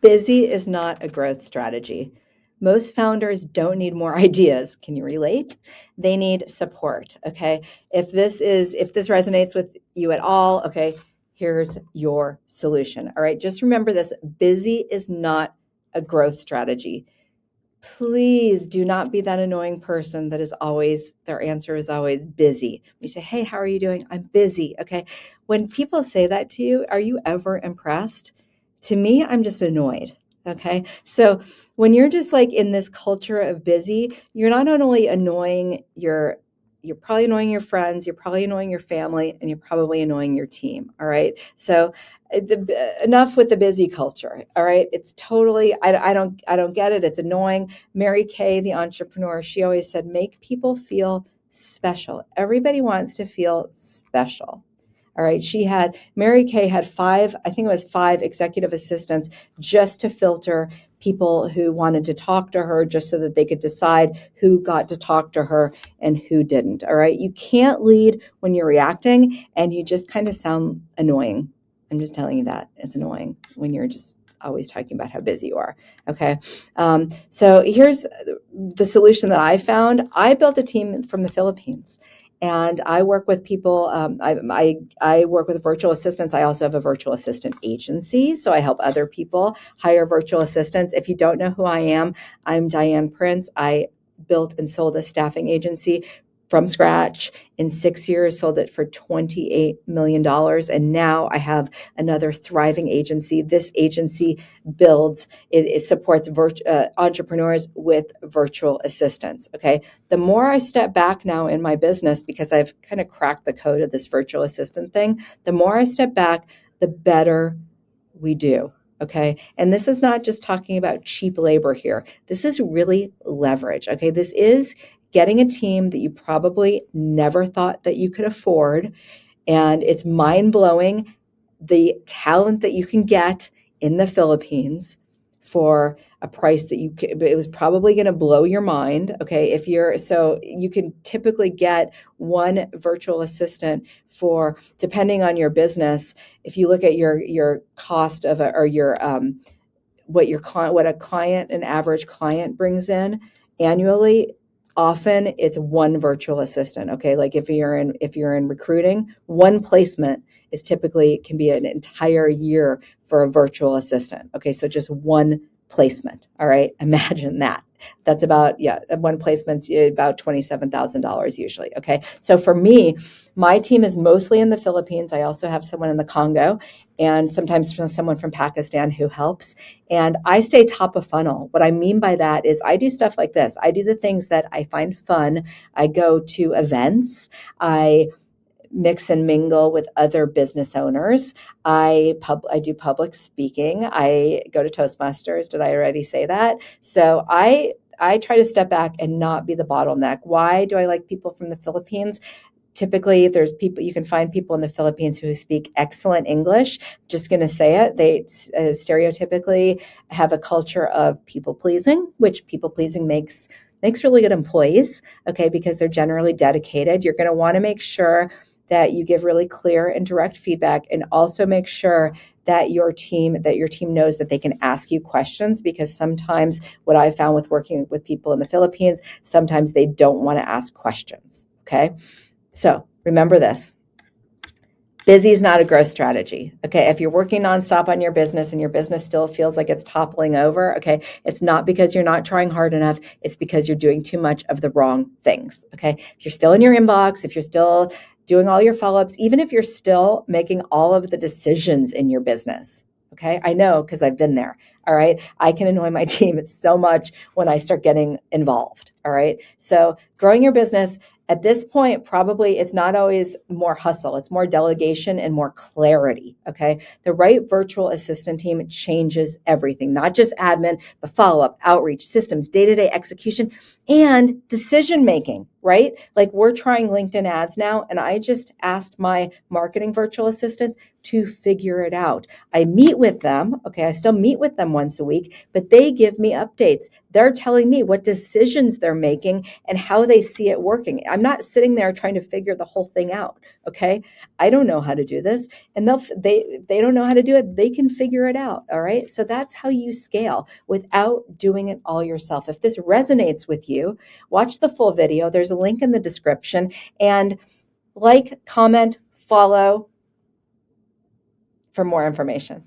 Busy is not a growth strategy. Most founders don't need more ideas. Can you relate? They need support. Okay. If this resonates with you at all, okay, here's your solution. All right. Just remember this: busy is not a growth strategy. Please do not be that annoying person that is always, their answer is always busy. You say, hey, how are you doing? I'm busy. Okay. When people say that to you, are you ever impressed? To me, I'm just annoyed. Okay. So when you're just like in this culture of busy, you're not only annoying you're probably annoying your friends, you're probably annoying your family, and you're probably annoying your team. All right. So enough with the busy culture. All right. It's totally, I don't get it. It's annoying. Mary Kay, the entrepreneur, she always said, make people feel special. Everybody wants to feel special. All right. Mary Kay had five executive assistants just to filter people who wanted to talk to her, just so that they could decide who got to talk to her and who didn't. All right. You can't lead when you're reacting and you just kind of sound annoying. I'm just telling you that it's annoying when you're just always talking about how busy you are. Okay. So here's the solution that I found. I built a team from the Philippines. And I work with people. I work with virtual assistants. I also have a virtual assistant agency, so I help other people hire virtual assistants. If you don't know who I am, I'm Diane Prince. I built and sold a staffing agency from scratch in 6 years, sold it for $28 million. And now I have another thriving agency. This agency it supports entrepreneurs with virtual assistants. Okay. The more I step back now in my business, because I've kind of cracked the code of this virtual assistant thing, the more I step back, the better we do. Okay. And this is not just talking about cheap labor here. This is really leverage. Okay. This is getting a team that you probably never thought that you could afford. And it's mind-blowing the talent that you can get in the Philippines for a price that it was probably going to blow your mind. Okay. So you can typically get one virtual assistant for, depending on your business, if you look at your cost of what an average client brings in annually, often it's one virtual assistant. Okay. Like if you're in recruiting, one placement can be an entire year for a virtual assistant. Okay. So just one placement. All right. Imagine that. That's one placement's about $27,000 usually. Okay. So for me, my team is mostly in the Philippines. I also have someone in the Congo and sometimes someone from Pakistan who helps. And I stay top of funnel. What I mean by that is I do stuff like this. I do the things that I find fun. I go to events. I mix and mingle with other business owners. I do public speaking. I go to Toastmasters. Did I already say that? So I try to step back and not be the bottleneck. Why do I like people from the Philippines? Typically, you can find people in the Philippines who speak excellent English. Just going to say it. They stereotypically have a culture of people pleasing, which people pleasing makes really good employees. Okay, because they're generally dedicated. You're going to want to make sure that you give really clear and direct feedback, and also make sure that your team knows that they can ask you questions, because sometimes what I've found with working with people in the Philippines, sometimes they don't want to ask questions. Okay. So remember this. Busy is not a growth strategy. Okay. If you're working nonstop on your business and your business still feels like it's toppling over, okay, it's not because you're not trying hard enough. It's because you're doing too much of the wrong things. Okay. If you're still in your inbox, if you're still doing all your follow-ups, even if you're still making all of the decisions in your business. Okay. I know, because I've been there. All right. I can annoy my team so much when I start getting involved. All right. So growing your business, at this point, probably it's not always more hustle. It's more delegation and more clarity. Okay. The right virtual assistant team changes everything, not just admin, but follow-up, outreach, systems, day-to-day execution, and decision-making. right? Like we're trying LinkedIn ads now, and I just asked my marketing virtual assistants to figure it out. I meet with them. Okay, I still meet with them once a week, but they give me updates. They're telling me what decisions they're making and how they see it working. I'm not sitting there trying to figure the whole thing out. Okay, I don't know how to do this, and they don't know how to do it. They can figure it out. All right, so that's how you scale without doing it all yourself. If this resonates with you, watch the full video. There's a link in the description, and like, comment, follow for more information.